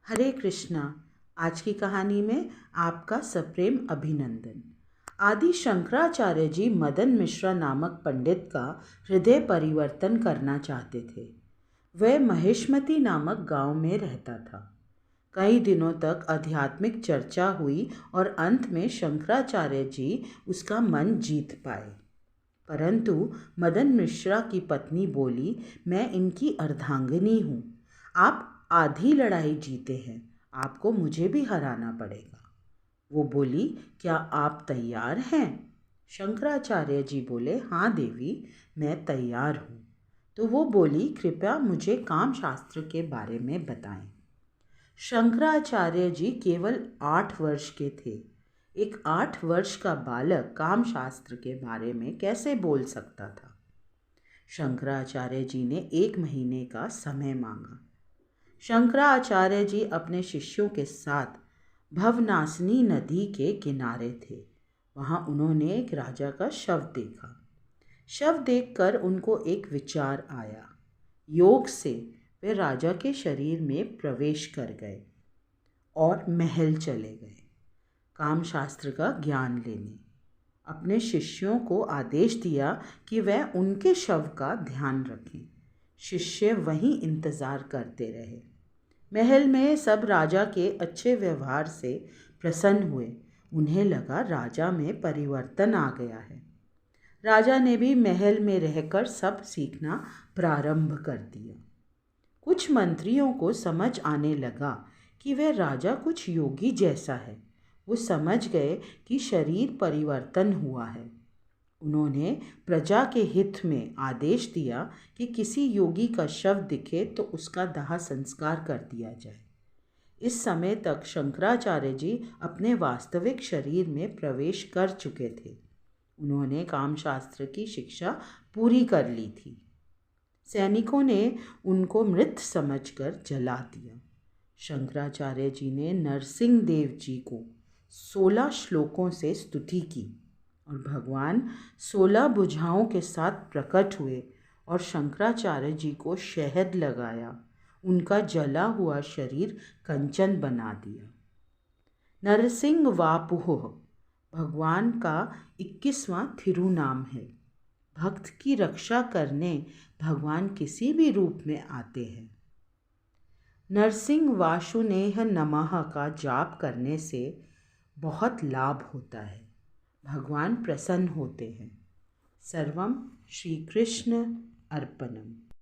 हरे कृष्णा। आज की कहानी में आपका सप्रेम अभिनंदन। आदि शंकराचार्य जी मदन मिश्रा नामक पंडित का हृदय परिवर्तन करना चाहते थे। वह महेशमती नामक गांव में रहता था। कई दिनों तक आध्यात्मिक चर्चा हुई और अंत में शंकराचार्य जी उसका मन जीत पाए। परंतु मदन मिश्रा की पत्नी बोली, मैं इनकी अर्धांगिनी हूँ। आप आधी लड़ाई जीते हैं, आपको मुझे भी हराना पड़ेगा। वो बोली, क्या आप तैयार हैं? शंकराचार्य जी बोले, हाँ देवी, मैं तैयार हूँ। तो वो बोली, कृपया मुझे काम शास्त्र के बारे में बताएं। शंकराचार्य जी केवल 8 वर्ष के थे। एक 8 वर्ष का बालक काम शास्त्र के बारे में कैसे बोल सकता था? शंकराचार्य जी ने 1 महीने का समय मांगा। शंकराचार्य जी अपने शिष्यों के साथ भवनासिनी नदी के किनारे थे। वहाँ उन्होंने एक राजा का शव देखा। शव देखकर उनको एक विचार आया। योग से वे राजा के शरीर में प्रवेश कर गए और महल चले गए काम शास्त्र का ज्ञान लेने। अपने शिष्यों को आदेश दिया कि वह उनके शव का ध्यान रखें। शिष्य वहीं इंतज़ार करते रहे। महल में सब राजा के अच्छे व्यवहार से प्रसन्न हुए। उन्हें लगा राजा में परिवर्तन आ गया है। राजा ने भी महल में रहकर सब सीखना प्रारंभ कर दिया। कुछ मंत्रियों को समझ आने लगा कि वह राजा कुछ योगी जैसा है। वो समझ गए कि शरीर परिवर्तन हुआ है। उन्होंने प्रजा के हित में आदेश दिया कि किसी योगी का शव दिखे तो उसका दाह संस्कार कर दिया जाए। इस समय तक शंकराचार्य जी अपने वास्तविक शरीर में प्रवेश कर चुके थे। उन्होंने कामशास्त्र की शिक्षा पूरी कर ली थी। सैनिकों ने उनको मृत समझकर जला दिया। शंकराचार्य जी ने नरसिंह देव जी को 16 श्लोकों से स्तुति की और भगवान 16 भुजाओं के साथ प्रकट हुए और शंकराचार्य जी को शहद लगाया। उनका जला हुआ शरीर कंचन बना दिया। नरसिंह वापुह भगवान का 21वां थिरुनाम है। भक्त की रक्षा करने भगवान किसी भी रूप में आते हैं। नरसिंह वासुनेह नमः का जाप करने से बहुत लाभ होता है। भगवान प्रसन्न होते हैं। सर्वम श्री कृष्ण अर्पणम।